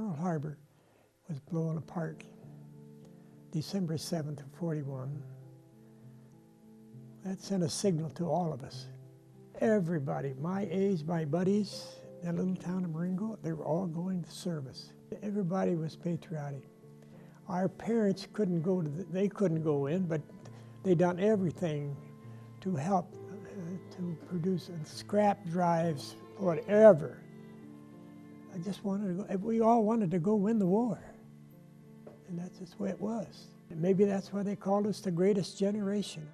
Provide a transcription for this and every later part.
Pearl Harbor was blown apart, December 7th of 41. That sent a signal to all of us. Everybody, my age, my buddies, that little town of Marengo, they were all going to service. Everybody was patriotic. Our parents couldn't go to, they couldn't go in, but they done everything to help to produce scrap drives, whatever. I just wanted to go, we all wanted to go win the war. And that's just the way it was. And maybe that's why they called us the greatest generation.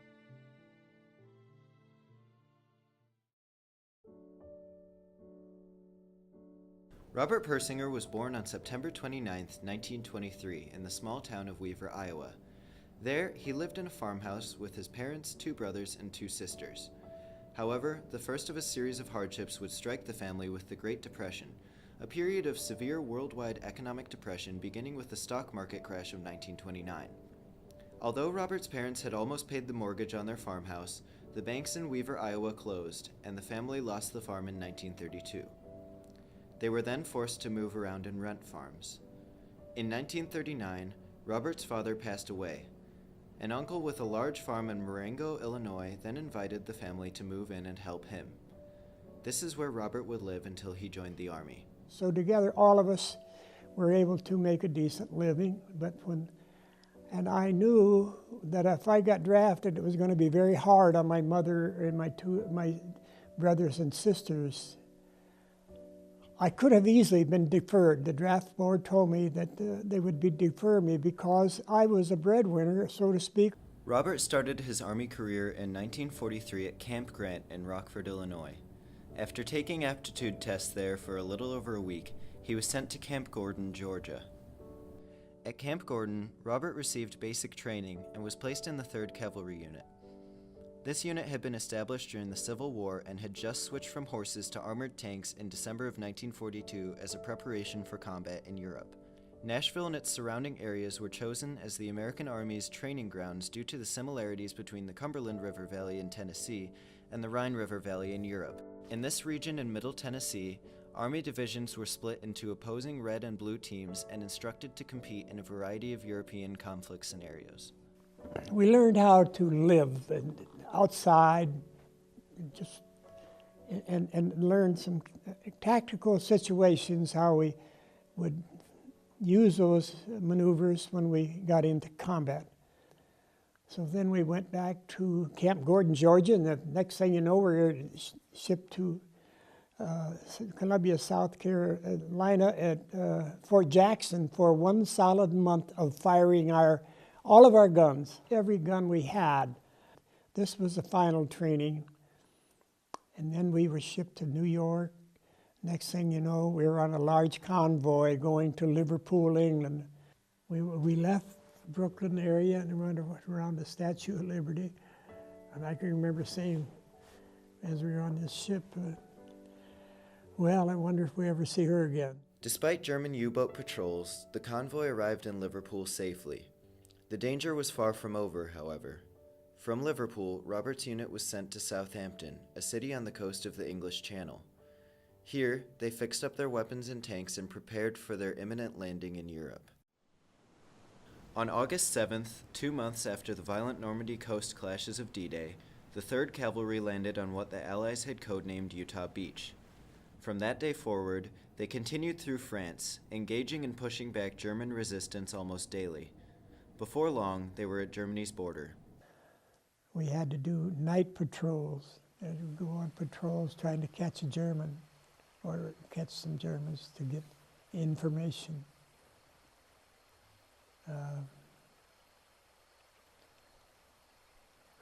Robert Persinger was born on September 29, 1923, in the small town of Weaver, Iowa. There, he lived in a farmhouse with his parents, 2 brothers, and 2 sisters. However, the first of a series of hardships would strike the family with the Great Depression, a period of severe worldwide economic depression beginning with the stock market crash of 1929. Although Robert's parents had almost paid the mortgage on their farmhouse, the banks in Weaver, Iowa closed, and the family lost the farm in 1932. They were then forced to move around and rent farms. In 1939, Robert's father passed away. An uncle with a large farm in Marengo, Illinois, then invited the family to move in and help him. This is where Robert would live until he joined the Army. So together, all of us were able to make a decent living, and I knew that if I got drafted, it was going to be very hard on my mother and my brothers and sisters. I could have easily been deferred. The draft board told me that they would defer me because I was a breadwinner, so to speak. Robert started his Army career in 1943 at Camp Grant in Rockford, Illinois. After taking aptitude tests there for a little over a week, he was sent to Camp Gordon, Georgia. At Camp Gordon, Robert received basic training and was placed in the 3rd Cavalry Unit. This unit had been established during the Civil War and had just switched from horses to armored tanks in December of 1942 as a preparation for combat in Europe. Nashville and its surrounding areas were chosen as the American Army's training grounds due to the similarities between the Cumberland River Valley in Tennessee and the Rhine River Valley in Europe. In this region in Middle Tennessee, Army divisions were split into opposing red and blue teams and instructed to compete in a variety of European conflict scenarios. We learned how to live outside, and learn some tactical situations, how we would use those maneuvers when we got into combat. So then we went back to Camp Gordon, Georgia, and the next thing you know, we were shipped to Columbia, South Carolina at Fort Jackson for 1 solid month of firing all of our guns, every gun we had. This was the final training. And then we were shipped to New York. Next thing you know, we were on a large convoy going to Liverpool, England. We left Brooklyn area and went around the Statue of Liberty. And I can remember saying, as we were on this ship, well, I wonder if we ever see her again. Despite German U-boat patrols, the convoy arrived in Liverpool safely. The danger was far from over, however. From Liverpool, Robert's unit was sent to Southampton, a city on the coast of the English Channel. Here, they fixed up their weapons and tanks and prepared for their imminent landing in Europe. On August 7th, 2 months after the violent Normandy coast clashes of D-Day, the 3rd Cavalry landed on what the Allies had codenamed Utah Beach. From that day forward, they continued through France, engaging and pushing back German resistance almost daily. Before long, they were at Germany's border. We had to do night patrols. We would go on patrols trying to catch a German or catch some Germans to get information.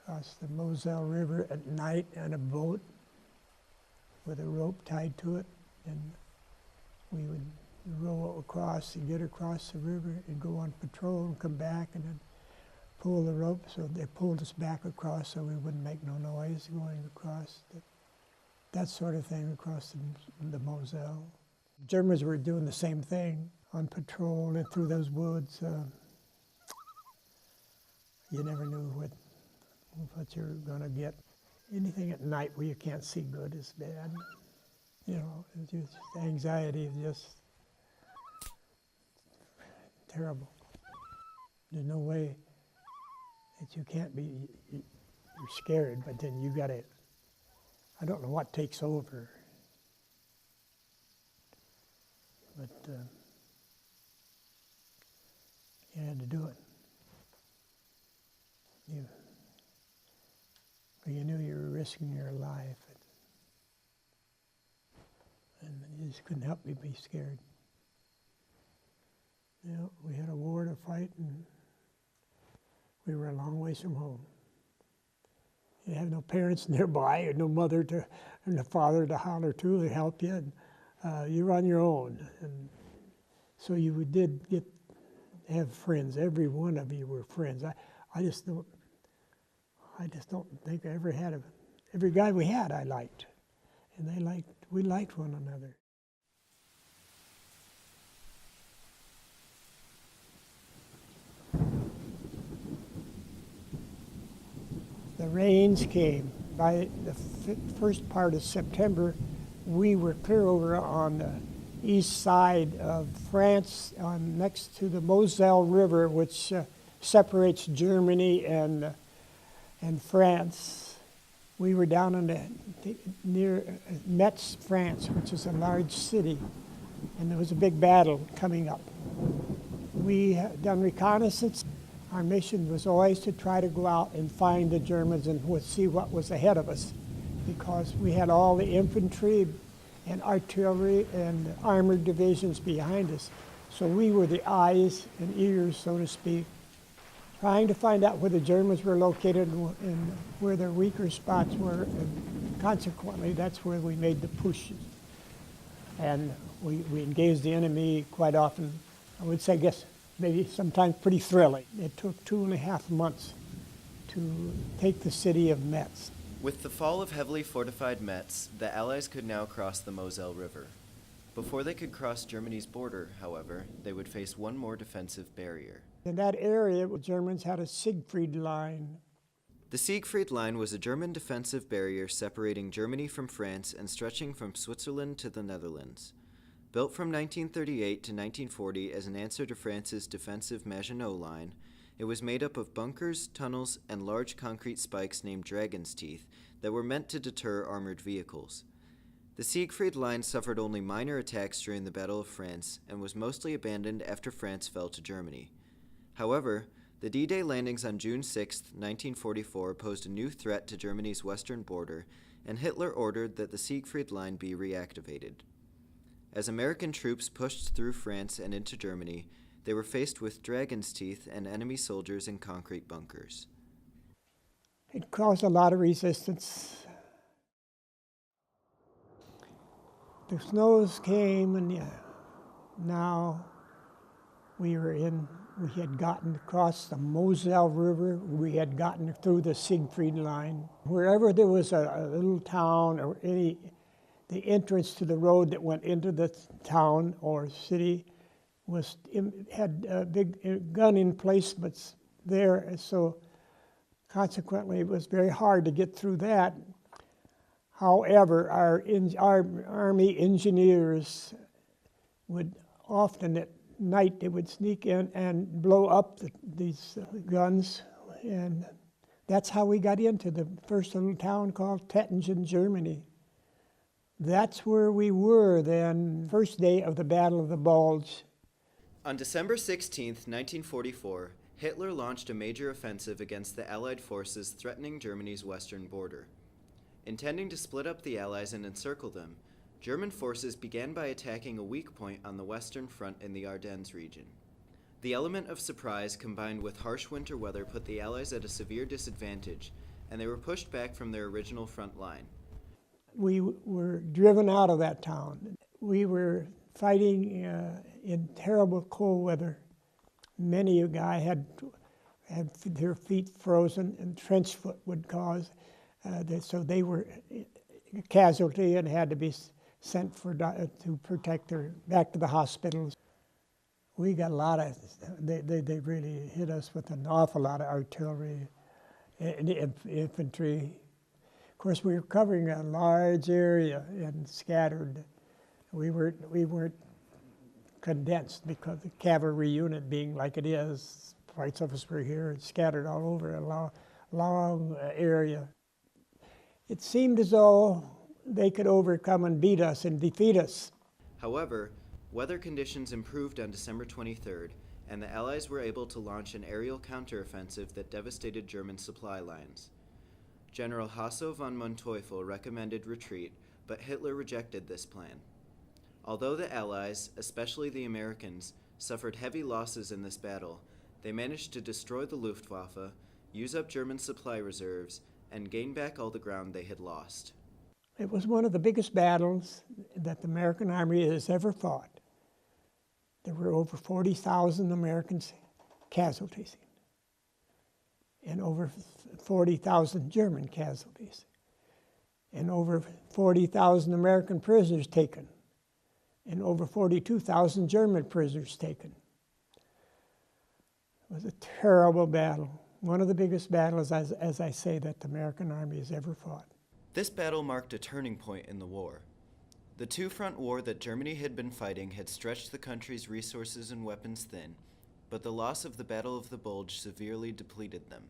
Across the Moselle River at night on a boat with a rope tied to it, and we would row across and get across the river and go on patrol and come back and then pull the rope. So they pulled us back across so we wouldn't make no noise going across. That sort of thing across the Moselle. Germans were doing the same thing on patrol and through those woods. You never knew what you were going to get. Anything at night where you can't see good is bad. You know, it's just anxiety is just terrible. There's no way that you can't be, you're scared, but then you gotta, I don't know what takes over. But you had to do it. You knew you were risking your life. And you just couldn't help but be scared. You know, we had a war to fight, and we were a long ways from home. You have no parents nearby, or no mother to, and no father to holler to help you. And, you're on your own, and so you did have friends. Every one of you were friends. I just don't think I ever had every guy we had I liked, and we liked one another. The rains came. By the first part of September, we were clear over on the east side of France, next to the Moselle River, which separates Germany and France. We were down near Metz, France, which is a large city, and there was a big battle coming up. We had done reconnaissance. Our mission was always to try to go out and find the Germans and see what was ahead of us, because we had all the infantry and artillery and armored divisions behind us. So we were the eyes and ears, so to speak, trying to find out where the Germans were located and where their weaker spots were, and consequently that's where we made the pushes. And we engaged the enemy quite often. I would say, maybe sometimes pretty thrilling. It took 2.5 months to take the city of Metz. With the fall of heavily fortified Metz, the Allies could now cross the Moselle River. Before they could cross Germany's border, however, they would face one more defensive barrier. In that area, the Germans had a Siegfried Line. The Siegfried Line was a German defensive barrier separating Germany from France and stretching from Switzerland to the Netherlands. Built from 1938 to 1940 as an answer to France's defensive Maginot Line, it was made up of bunkers, tunnels, and large concrete spikes named Dragon's Teeth that were meant to deter armored vehicles. The Siegfried Line suffered only minor attacks during the Battle of France and was mostly abandoned after France fell to Germany. However, the D-Day landings on June 6, 1944 posed a new threat to Germany's western border, and Hitler ordered that the Siegfried Line be reactivated. As American troops pushed through France and into Germany, they were faced with Dragon's Teeth and enemy soldiers in concrete bunkers. It caused a lot of resistance. The snows came, and now we had gotten across the Moselle River. We had gotten through the Siegfried Line. Wherever there was a little town or the entrance to the road that went into the town or city had big gun emplacements there, so consequently it was very hard to get through that. However, our Army engineers would often at night, they would sneak in and blow up these guns, and that's how we got into the first little town called Tettingen, Germany. That's where we were then, first day of the Battle of the Bulge. On December 16, 1944, Hitler launched a major offensive against the Allied forces threatening Germany's western border. Intending to split up the Allies and encircle them, German forces began by attacking a weak point on the western front in the Ardennes region. The element of surprise combined with harsh winter weather put the Allies at a severe disadvantage, and they were pushed back from their original front line. We were driven out of that town. We were fighting in terrible cold weather. Many a guy had their feet frozen, and trench foot would cause. So they were a casualty and had to be sent to protect her back to the hospitals. We got a lot of, they really hit us with an awful lot of artillery and infantry. Of course, we were covering a large area and scattered. We weren't condensed because the cavalry unit being like it is, parts of us were here and scattered all over a long area. It seemed as though they could overcome and beat us and defeat us. However, weather conditions improved on December 23rd, and the Allies were able to launch an aerial counteroffensive that devastated German supply lines. General Hasso von Manteuffel recommended retreat, but Hitler rejected this plan. Although the Allies, especially the Americans, suffered heavy losses in this battle, they managed to destroy the Luftwaffe, use up German supply reserves, and gain back all the ground they had lost. It was one of the biggest battles that the American Army has ever fought. There were over 40,000 American casualties and over 40,000 German casualties and over 40,000 American prisoners taken and over 42,000 German prisoners taken. It was a terrible battle, one of the biggest battles, as I say, that the American Army has ever fought. This battle marked a turning point in the war. The two-front war that Germany had been fighting had stretched the country's resources and weapons thin, but the loss of the Battle of the Bulge severely depleted them.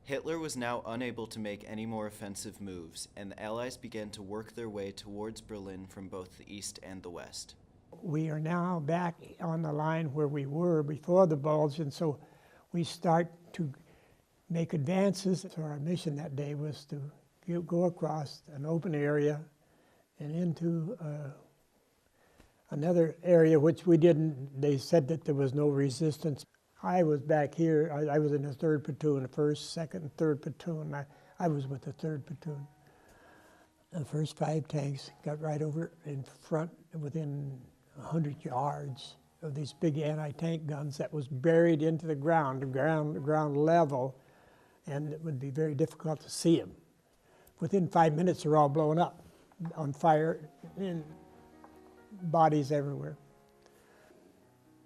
Hitler was now unable to make any more offensive moves, and the Allies began to work their way towards Berlin from both the east and the west. We are now back on the line where we were before the Bulge, and so we start to make advances. So our mission that day was to go across an open area and into another area which we didn't. They said that there was no resistance. I was back here. I was in the 3rd platoon, the 1st, 2nd, and 3rd platoon. I was with the 3rd platoon. The first 5 tanks got right over in front within 100 yards of these big anti-tank guns that was buried into the ground level, and it would be very difficult to see them. Within 5 minutes, they're all blown up, on fire, and bodies everywhere.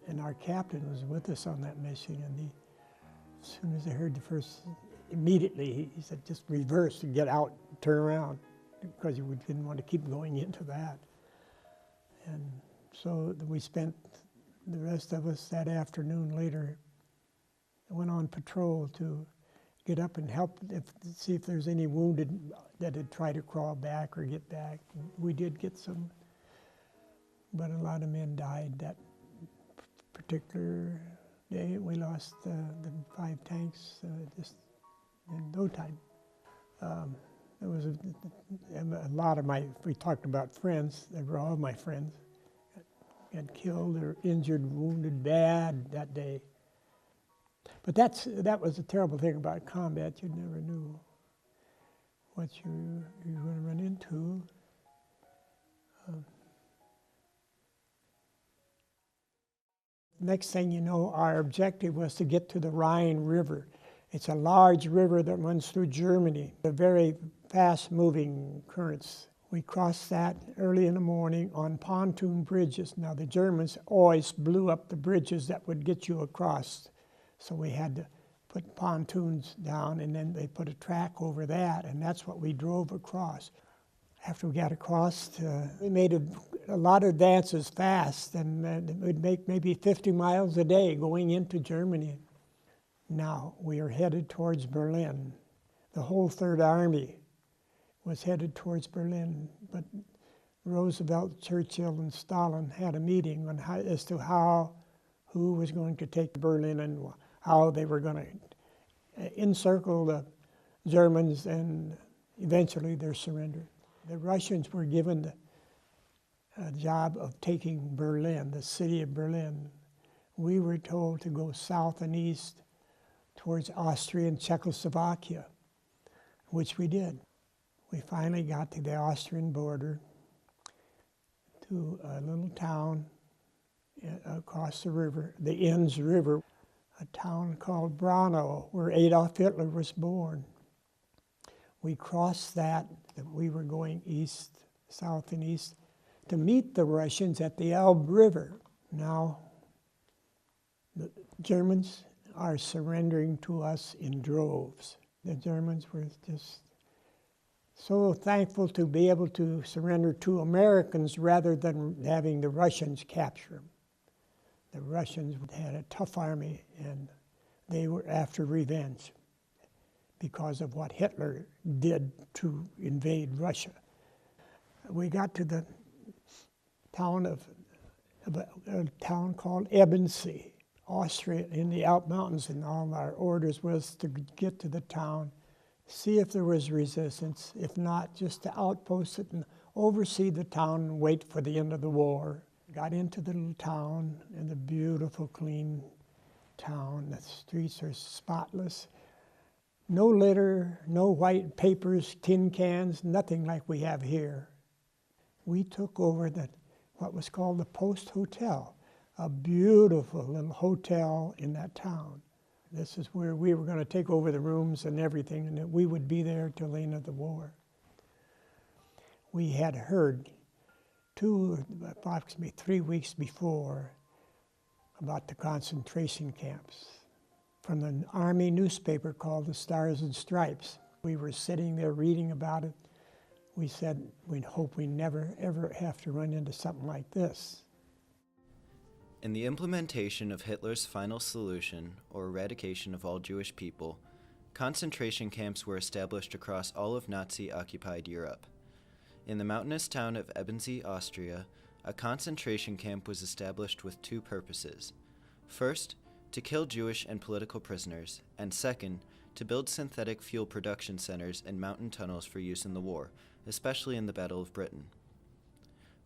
And our captain was with us on that mission, and as soon as I heard the first, immediately he said, just reverse and get out, turn around, because we didn't want to keep going into that. And so we spent, the rest of us that afternoon later, went on patrol to get up and help, see if there's any wounded that had tried to crawl back or get back. We did get some, but a lot of men died that particular day. We lost the 5 tanks just in no time. There was a lot of we talked about friends, they were all my friends, got killed or injured, wounded bad that day. But that was a terrible thing about combat. You never knew what you were going to run into. Next thing you know, our objective was to get to the Rhine River. It's a large river that runs through Germany, a very fast-moving currents. We crossed that early in the morning on pontoon bridges. Now, the Germans always blew up the bridges that would get you across. So we had to put pontoons down, and then they put a track over that, and that's what we drove across. After we got across, we made a lot of advances fast, and we'd make maybe 50 miles a day going into Germany. Now we are headed towards Berlin. The whole Third Army was headed towards Berlin, but Roosevelt, Churchill, and Stalin had a meeting on as to who was going to take Berlin and how they were going to encircle the Germans and eventually their surrender. The Russians were given the job of taking Berlin, the city of Berlin. We were told to go south and east towards Austria and Czechoslovakia, which we did. We finally got to the Austrian border, to a little town across the river, the Enns River, a town called Braunau, where Adolf Hitler was born. We crossed that we were going east, south and east, to meet the Russians at the Elbe River. Now, the Germans are surrendering to us in droves. The Germans were just so thankful to be able to surrender to Americans rather than having the Russians capture them. The Russians had a tough army, and they were after revenge because of what Hitler did to invade Russia. We got to the town of a town called Ebansee, Austria, in the Alp Mountains, and all our orders was to get to the town, see if there was resistance. If not, just to outpost it and oversee the town and wait for the end of the war. Got into the little town, and the beautiful, clean town. The streets are spotless. No litter, no white papers, tin cans, nothing like we have here. We took over what was called the Post Hotel, a beautiful little hotel in that town. This is where we were going to take over the rooms and everything, and that we would be there till the end of the war. We had heard approximately 3 weeks before about the concentration camps from an army newspaper called the Stars and Stripes. We were sitting there reading about it. We said we'd hope we never, ever have to run into something like this. In the implementation of Hitler's final solution, or eradication of all Jewish people, concentration camps were established across all of Nazi-occupied Europe. In the mountainous town of Ebansee, Austria, a concentration camp was established with two purposes. First, to kill Jewish and political prisoners, and second, to build synthetic fuel production centers and mountain tunnels for use in the war, especially in the Battle of Britain.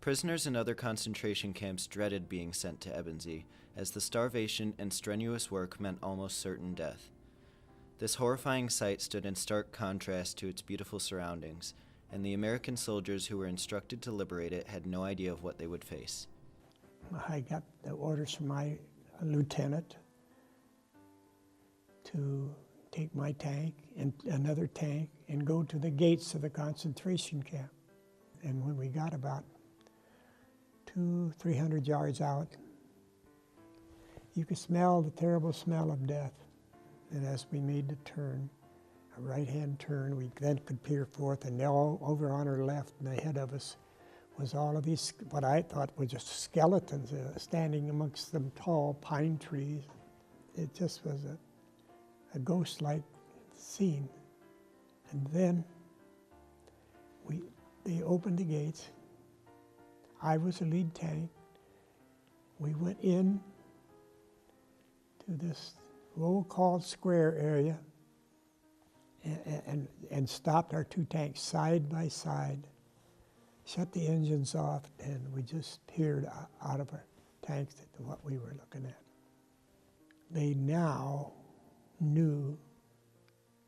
Prisoners in other concentration camps dreaded being sent to Ebansee, as the starvation and strenuous work meant almost certain death. This horrifying sight stood in stark contrast to its beautiful surroundings, and the American soldiers who were instructed to liberate it had no idea of what they would face. I got the orders from my lieutenant to take my tank and another tank and go to the gates of the concentration camp. And when we got about 200-300 yards out, you could smell the terrible smell of death. And as we made the turn, a right-hand turn, we then could peer forth, and all over on our left and ahead of us was all of these, what I thought were just skeletons standing amongst some tall pine trees. It just was a ghost-like scene. And then they opened the gates. I was the lead tank. We went in to this roll-call square area and stopped our two tanks side by side, shut the engines off, and we just peered out of our tanks at what we were looking at. They now knew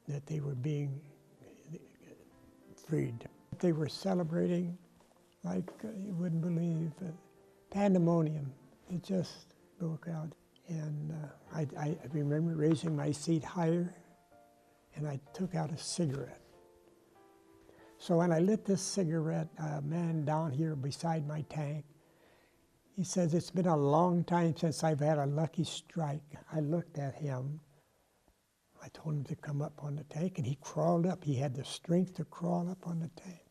that they were being freed. They were celebrating like you wouldn't believe. Pandemonium. It just broke out. And I remember raising my seat higher, and I took out a cigarette. So when I lit this cigarette, a man down here beside my tank, he says, "It's been a long time since I've had a lucky strike." I looked at him. I told him to come up on the tank, and he crawled up. He had the strength to crawl up on the tank.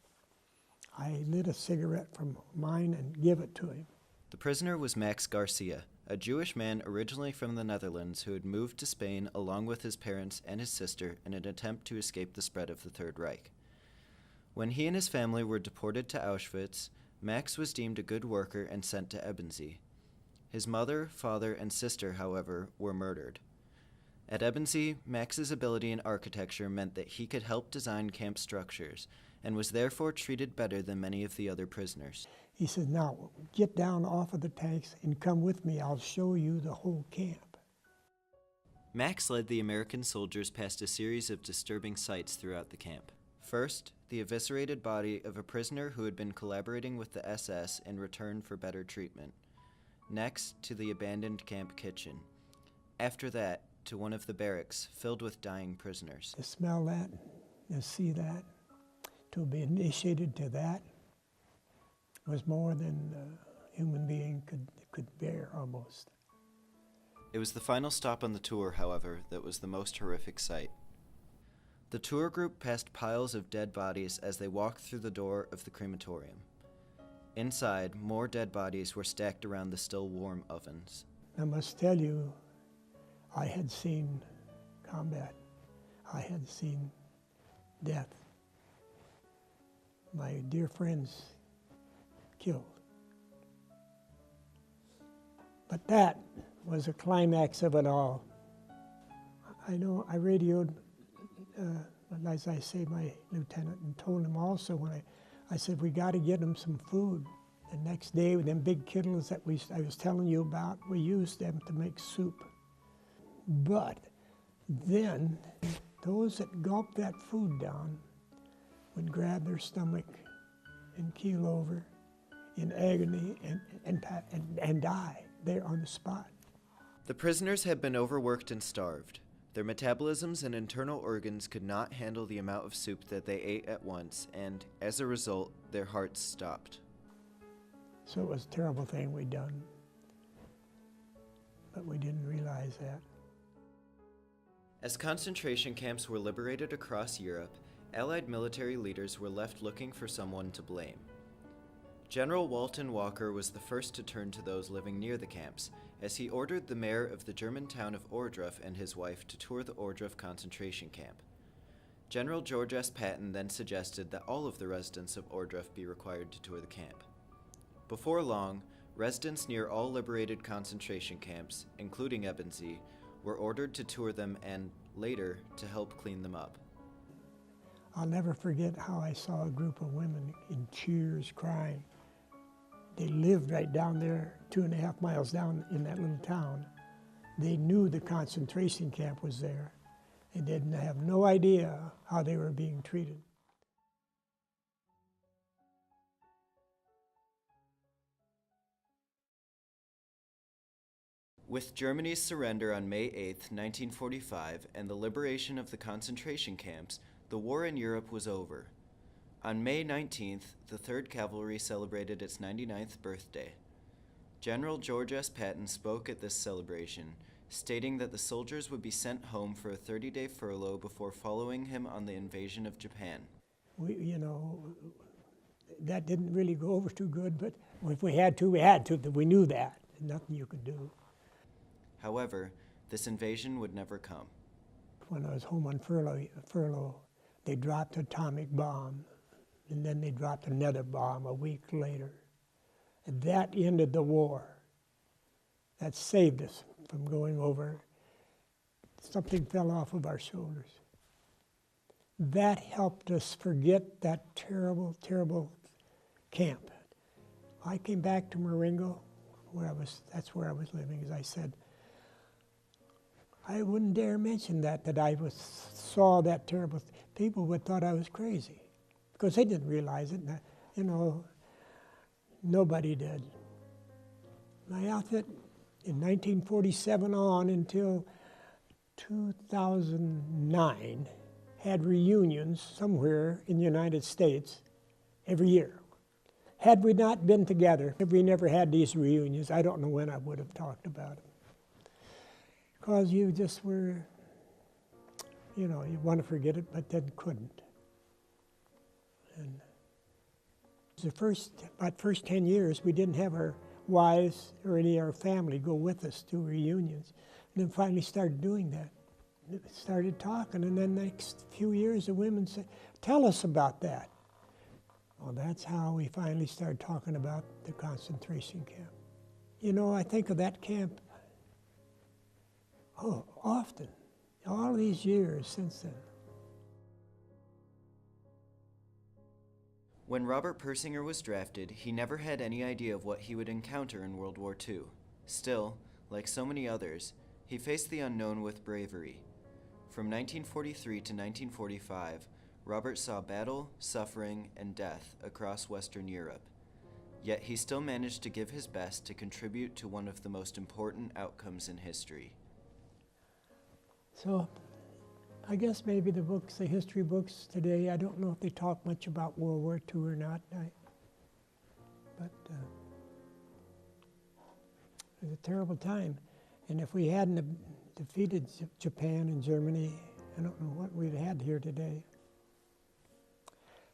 I lit a cigarette from mine and gave it to him. The prisoner was Max Garcia, a Jewish man originally from the Netherlands who had moved to Spain along with his parents and his sister in an attempt to escape the spread of the Third Reich. When he and his family were deported to Auschwitz, Max was deemed a good worker and sent to Ebansee. His mother, father, and sister, however, were murdered. At Ebansee, Max's ability in architecture meant that he could help design camp structures and was therefore treated better than many of the other prisoners. He said, "Now, get down off of the tanks and come with me. I'll show you the whole camp." Max led the American soldiers past a series of disturbing sights throughout the camp. First, the eviscerated body of a prisoner who had been collaborating with the SS in return for better treatment. Next, to the abandoned camp kitchen. After that, to one of the barracks filled with dying prisoners. To smell that, to see that, to be initiated to that was more than a human being could bear almost. It was the final stop on the tour, however, that was the most horrific sight. The tour group passed piles of dead bodies as they walked through the door of the crematorium. Inside, more dead bodies were stacked around the still warm ovens. I must tell you, I had seen combat. I had seen death. My dear friends killed. But that was the climax of it all. I know I radioed, as I say, my lieutenant, and told him also when I said, we got to get them some food. The next day, with them big kettles that I was telling you about, we used them to make soup. But then, those that gulped that food down would grab their stomach and keel over in agony and die there on the spot. The prisoners had been overworked and starved. Their metabolisms and internal organs could not handle the amount of soup that they ate at once, and as a result, their hearts stopped. So it was a terrible thing we'd done, but we didn't realize that. As concentration camps were liberated across Europe, Allied military leaders were left looking for someone to blame. General Walton Walker was the first to turn to those living near the camps, as he ordered the mayor of the German town of Ohrdruf and his wife to tour the Ohrdruf concentration camp. General George S. Patton then suggested that all of the residents of Ohrdruf be required to tour the camp. Before long, residents near all liberated concentration camps, including Ebansee, were ordered to tour them and, later, to help clean them up. I'll never forget how I saw a group of women in tears crying. They lived right down there, 2.5 miles down in that little town. They knew the concentration camp was there. They didn't have no idea how they were being treated. With Germany's surrender on May 8, 1945, and the liberation of the concentration camps, the war in Europe was over. On May 19th, the 3rd Cavalry celebrated its 99th birthday. General George S. Patton spoke at this celebration, stating that the soldiers would be sent home for a 30-day furlough before following him on the invasion of Japan. That didn't really go over too good, but if we had to, we had to. We knew that. Nothing you could do. However, this invasion would never come. When I was home on furlough, they dropped an atomic bomb, and then they dropped another bomb a week later. And that ended the war. That saved us from going over. Something fell off of our shoulders. That helped us forget that terrible, terrible camp. I came back to Marengo, that's where I was living, as I said. I wouldn't dare mention that I saw that terrible. People would thought I was crazy, because they didn't realize it. Nobody did. My outfit, in 1947 on until 2009, had reunions somewhere in the United States every year. Had we not been together, if we never had these reunions, I don't know when I would have talked about it. Because you just were, you want to forget it, but then couldn't. And the first 10 years, we didn't have our wives or any of our family go with us to reunions. And then finally started doing that. Started talking, and then the next few years, the women said, tell us about that. Well, that's how we finally started talking about the concentration camp. I think of that camp often, all these years since then. When Robert Persinger was drafted, he never had any idea of what he would encounter in World War II. Still, like so many others, he faced the unknown with bravery. From 1943 to 1945, Robert saw battle, suffering, and death across Western Europe. Yet he still managed to give his best to contribute to one of the most important outcomes in history. So, I guess maybe the history books today, I don't know if they talk much about World War II or not, but it was a terrible time. And if we hadn't defeated Japan and Germany, I don't know what we'd had here today.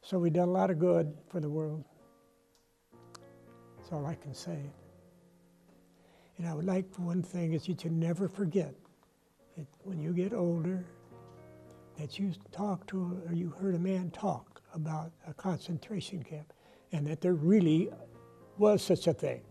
So we've done a lot of good for the world. That's all I can say. And I would like for one thing is that you never forget that when you get older, that you talk to or you heard a man talk about a concentration camp and that there really was such a thing.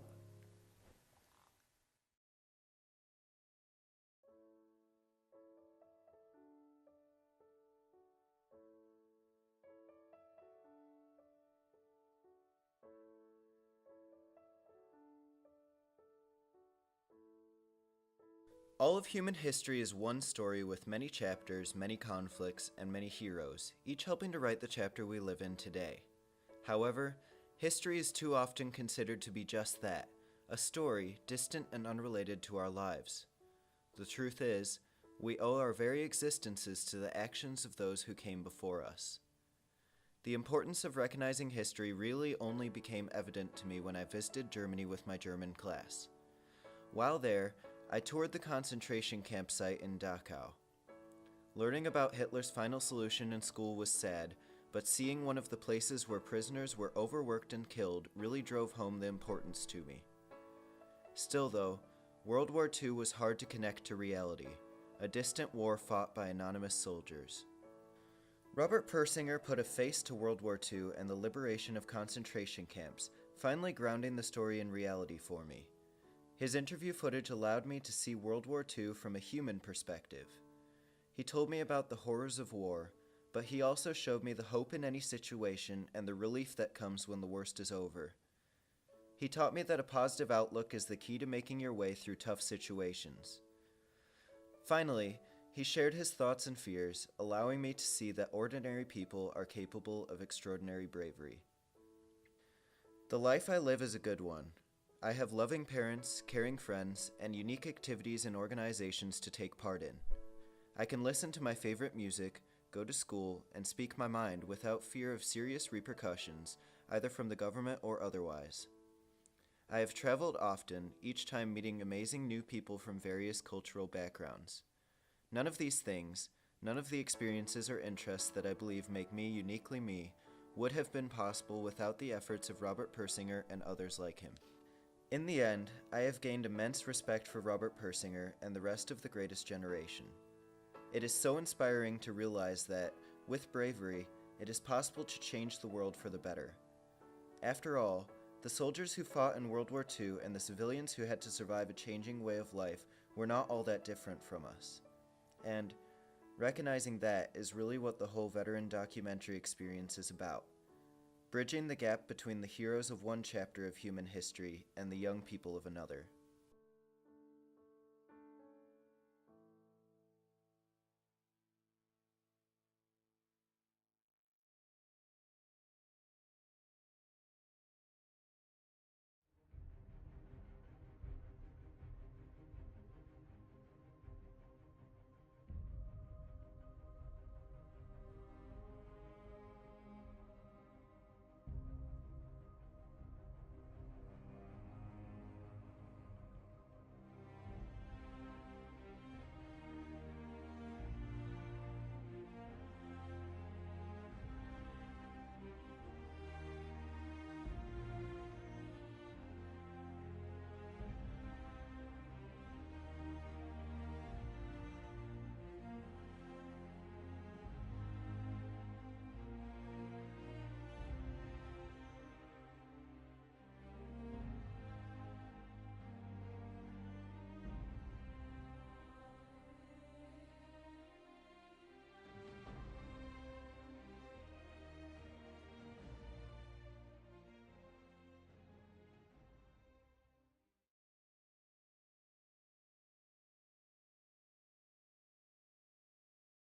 All of human history is one story with many chapters, many conflicts, and many heroes, each helping to write the chapter we live in today. However, history is too often considered to be just that, a story distant and unrelated to our lives. The truth is, we owe our very existences to the actions of those who came before us. The importance of recognizing history really only became evident to me when I visited Germany with my German class. While there, I toured the concentration camp site in Dachau. Learning about Hitler's final solution in school was sad, but seeing one of the places where prisoners were overworked and killed really drove home the importance to me. Still though, World War II was hard to connect to reality, a distant war fought by anonymous soldiers. Robert Persinger put a face to World War II and the liberation of concentration camps, finally grounding the story in reality for me. His interview footage allowed me to see World War II from a human perspective. He told me about the horrors of war, but he also showed me the hope in any situation and the relief that comes when the worst is over. He taught me that a positive outlook is the key to making your way through tough situations. Finally, he shared his thoughts and fears, allowing me to see that ordinary people are capable of extraordinary bravery. The life I live is a good one. I have loving parents, caring friends, and unique activities and organizations to take part in. I can listen to my favorite music, go to school, and speak my mind without fear of serious repercussions, either from the government or otherwise. I have traveled often, each time meeting amazing new people from various cultural backgrounds. None of these things, none of the experiences or interests that I believe make me uniquely me, would have been possible without the efforts of Robert Persinger and others like him. In the end, I have gained immense respect for Robert Persinger and the rest of the greatest generation. It is so inspiring to realize that, with bravery, it is possible to change the world for the better. After all, the soldiers who fought in World War II and the civilians who had to survive a changing way of life were not all that different from us. And recognizing that is really what the whole veteran documentary experience is about. Bridging the gap between the heroes of one chapter of human history and the young people of another.